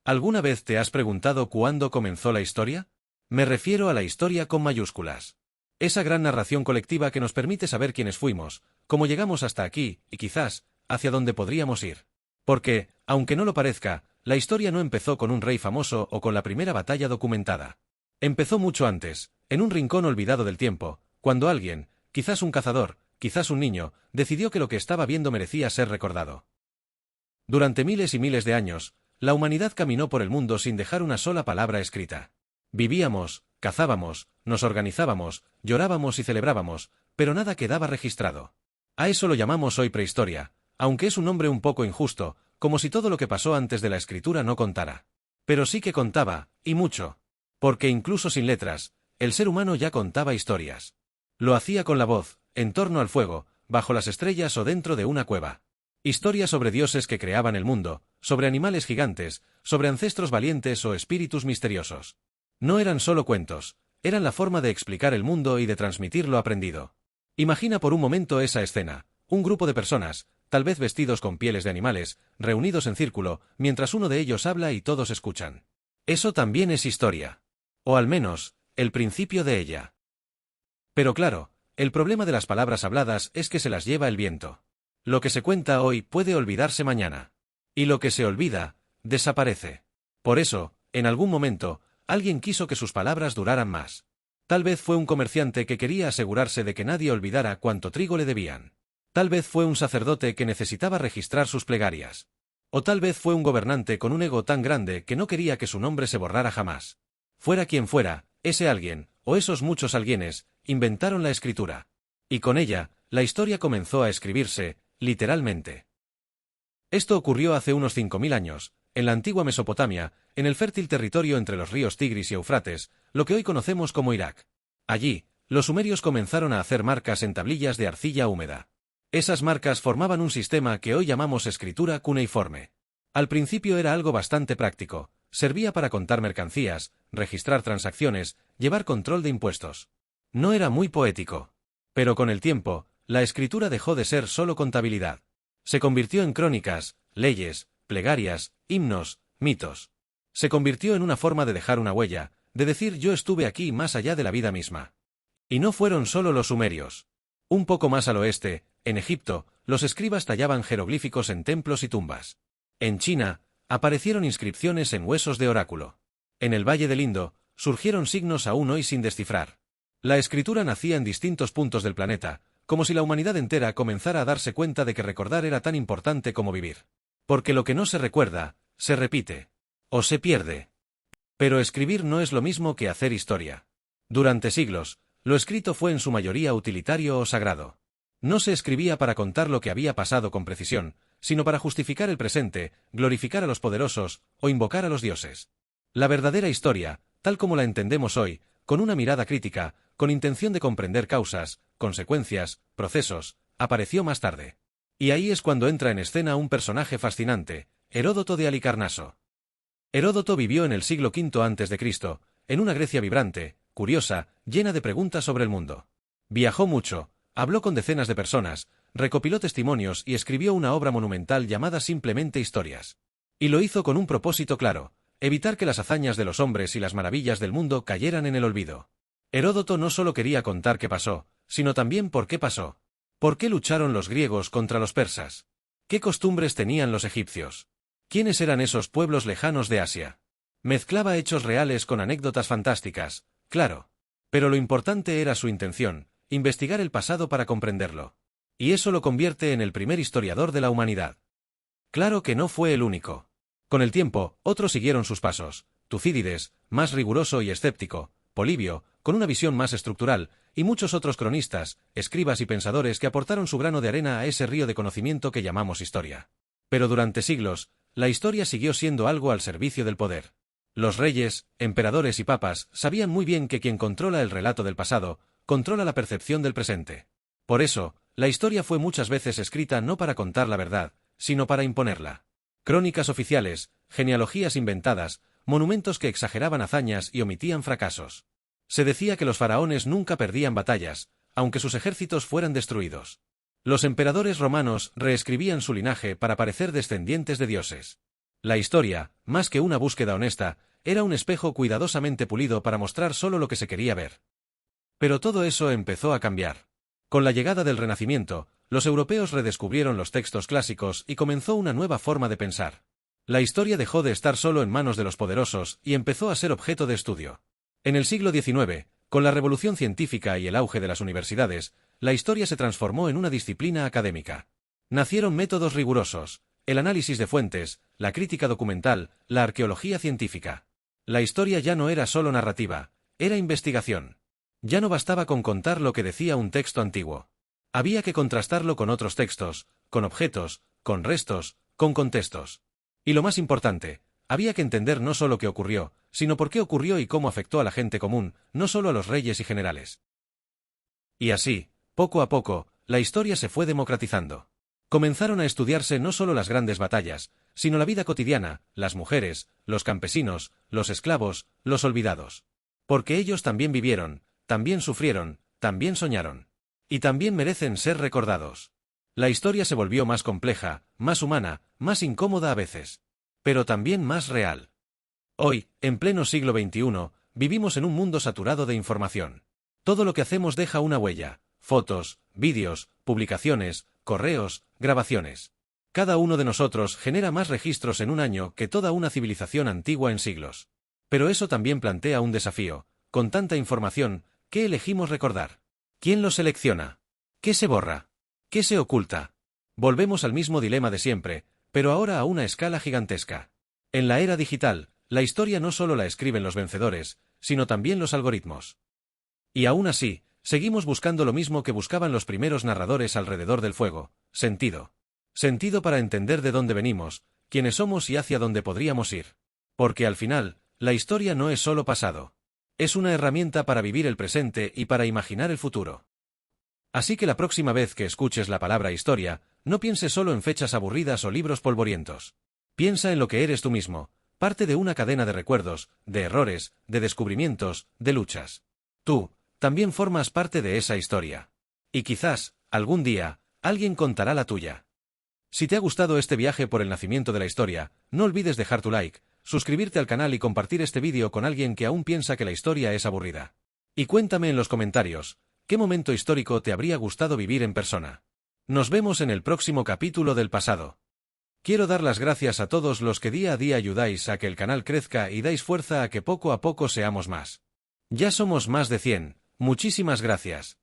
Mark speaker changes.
Speaker 1: ¿Alguna vez te has preguntado cuándo comenzó la historia? Me refiero a la historia con mayúsculas. Esa gran narración colectiva que nos permite saber quiénes fuimos, cómo llegamos hasta aquí, y quizás, hacia dónde podríamos ir. Porque, aunque no lo parezca, la historia no empezó con un rey famoso o con la primera batalla documentada. Empezó mucho antes, en un rincón olvidado del tiempo, cuando alguien, quizás un cazador, quizás un niño, decidió que lo que estaba viendo merecía ser recordado. Durante miles y miles de años, la humanidad caminó por el mundo sin dejar una sola palabra escrita. Vivíamos, cazábamos, nos organizábamos, llorábamos y celebrábamos, pero nada quedaba registrado. A eso lo llamamos hoy prehistoria, aunque es un nombre un poco injusto, como si todo lo que pasó antes de la escritura no contara. Pero sí que contaba, y mucho. Porque incluso sin letras, el ser humano ya contaba historias. Lo hacía con la voz, en torno al fuego, bajo las estrellas o dentro de una cueva. Historias sobre dioses que creaban el mundo, sobre animales gigantes, sobre ancestros valientes o espíritus misteriosos. No eran solo cuentos, eran la forma de explicar el mundo y de transmitir lo aprendido. Imagina por un momento esa escena, un grupo de personas, tal vez vestidos con pieles de animales, reunidos en círculo, mientras uno de ellos habla y todos escuchan. Eso también es historia. O al menos, el principio de ella. Pero claro, el problema de las palabras habladas es que se las lleva el viento. Lo que se cuenta hoy puede olvidarse mañana. Y lo que se olvida, desaparece. Por eso, en algún momento, alguien quiso que sus palabras duraran más. Tal vez fue un comerciante que quería asegurarse de que nadie olvidara cuánto trigo le debían. Tal vez fue un sacerdote que necesitaba registrar sus plegarias. O tal vez fue un gobernante con un ego tan grande que no quería que su nombre se borrara jamás. Fuera quien fuera, ese alguien, o esos muchos alguienes, inventaron la escritura. Y con ella, la historia comenzó a escribirse, literalmente. Esto ocurrió hace unos 5000 años, en la antigua Mesopotamia, en el fértil territorio entre los ríos Tigris y Eufrates, lo que hoy conocemos como Irak. Allí, los sumerios comenzaron a hacer marcas en tablillas de arcilla húmeda. Esas marcas formaban un sistema que hoy llamamos escritura cuneiforme. Al principio era algo bastante práctico, servía para contar mercancías, registrar transacciones, llevar control de impuestos. No era muy poético. Pero con el tiempo, la escritura dejó de ser solo contabilidad. Se convirtió en crónicas, leyes, plegarias, himnos, mitos. Se convirtió en una forma de dejar una huella, de decir yo estuve aquí más allá de la vida misma. Y no fueron solo los sumerios. Un poco más al oeste, en Egipto, los escribas tallaban jeroglíficos en templos y tumbas. En China, aparecieron inscripciones en huesos de oráculo. En el Valle del Indo, surgieron signos aún hoy sin descifrar. La escritura nacía en distintos puntos del planeta, como si la humanidad entera comenzara a darse cuenta de que recordar era tan importante como vivir. Porque lo que no se recuerda, se repite. O se pierde. Pero escribir no es lo mismo que hacer historia. Durante siglos, lo escrito fue en su mayoría utilitario o sagrado. No se escribía para contar lo que había pasado con precisión, sino para justificar el presente, glorificar a los poderosos, o invocar a los dioses. La verdadera historia, tal como la entendemos hoy, con una mirada crítica, con intención de comprender causas, consecuencias, procesos, apareció más tarde. Y ahí es cuando entra en escena un personaje fascinante, Heródoto de Halicarnaso. Heródoto vivió en el siglo V a.C., en una Grecia vibrante, curiosa, llena de preguntas sobre el mundo. Viajó mucho, habló con decenas de personas, recopiló testimonios y escribió una obra monumental llamada simplemente Historias. Y lo hizo con un propósito claro, evitar que las hazañas de los hombres y las maravillas del mundo cayeran en el olvido. Heródoto no solo quería contar qué pasó, sino también por qué pasó. ¿Por qué lucharon los griegos contra los persas? ¿Qué costumbres tenían los egipcios? ¿Quiénes eran esos pueblos lejanos de Asia? Mezclaba hechos reales con anécdotas fantásticas, claro. Pero lo importante era su intención, investigar el pasado para comprenderlo. Y eso lo convierte en el primer historiador de la humanidad. Claro que no fue el único. Con el tiempo, otros siguieron sus pasos. Tucídides, más riguroso y escéptico, Polibio, con una visión más estructural, y muchos otros cronistas, escribas y pensadores que aportaron su grano de arena a ese río de conocimiento que llamamos historia. Pero durante siglos, la historia siguió siendo algo al servicio del poder. Los reyes, emperadores y papas sabían muy bien que quien controla el relato del pasado, controla la percepción del presente. Por eso, la historia fue muchas veces escrita no para contar la verdad, sino para imponerla. Crónicas oficiales, genealogías inventadas, monumentos que exageraban hazañas y omitían fracasos. Se decía que los faraones nunca perdían batallas, aunque sus ejércitos fueran destruidos. Los emperadores romanos reescribían su linaje para parecer descendientes de dioses. La historia, más que una búsqueda honesta, era un espejo cuidadosamente pulido para mostrar solo lo que se quería ver. Pero todo eso empezó a cambiar. Con la llegada del Renacimiento, los europeos redescubrieron los textos clásicos y comenzó una nueva forma de pensar. La historia dejó de estar solo en manos de los poderosos y empezó a ser objeto de estudio. En el siglo XIX, con la revolución científica y el auge de las universidades, la historia se transformó en una disciplina académica. Nacieron métodos rigurosos, el análisis de fuentes, la crítica documental, la arqueología científica. La historia ya no era solo narrativa, era investigación. Ya no bastaba con contar lo que decía un texto antiguo. Había que contrastarlo con otros textos, con objetos, con restos, con contextos. Y lo más importante, había que entender no solo qué ocurrió, sino por qué ocurrió y cómo afectó a la gente común, no solo a los reyes y generales. Y así, poco a poco, la historia se fue democratizando. Comenzaron a estudiarse no solo las grandes batallas, sino la vida cotidiana, las mujeres, los campesinos, los esclavos, los olvidados. Porque ellos también vivieron, también sufrieron, también soñaron. Y también merecen ser recordados. La historia se volvió más compleja, más humana, más incómoda a veces. Pero también más real. Hoy, en pleno siglo XXI, vivimos en un mundo saturado de información. Todo lo que hacemos deja una huella: fotos, vídeos, publicaciones, correos, grabaciones. Cada uno de nosotros genera más registros en un año que toda una civilización antigua en siglos. Pero eso también plantea un desafío. Con tanta información, ¿qué elegimos recordar? ¿Quién lo selecciona? ¿Qué se borra? ¿Qué se oculta? Volvemos al mismo dilema de siempre, pero ahora a una escala gigantesca. En la era digital, la historia no solo la escriben los vencedores, sino también los algoritmos. Y aún así, seguimos buscando lo mismo que buscaban los primeros narradores alrededor del fuego: sentido. Sentido para entender de dónde venimos, quiénes somos y hacia dónde podríamos ir. Porque al final, la historia no es solo pasado. Es una herramienta para vivir el presente y para imaginar el futuro. Así que la próxima vez que escuches la palabra historia, no pienses solo en fechas aburridas o libros polvorientos. Piensa en lo que eres tú mismo, parte de una cadena de recuerdos, de errores, de descubrimientos, de luchas. Tú también formas parte de esa historia. Y quizás, algún día, alguien contará la tuya. Si te ha gustado este viaje por el nacimiento de la historia, no olvides dejar tu like, suscribirte al canal y compartir este vídeo con alguien que aún piensa que la historia es aburrida. Y cuéntame en los comentarios, ¿qué momento histórico te habría gustado vivir en persona? Nos vemos en el próximo capítulo del pasado. Quiero dar las gracias a todos los que día a día ayudáis a que el canal crezca y dais fuerza a que poco a poco seamos más. Ya somos más de 100, muchísimas gracias.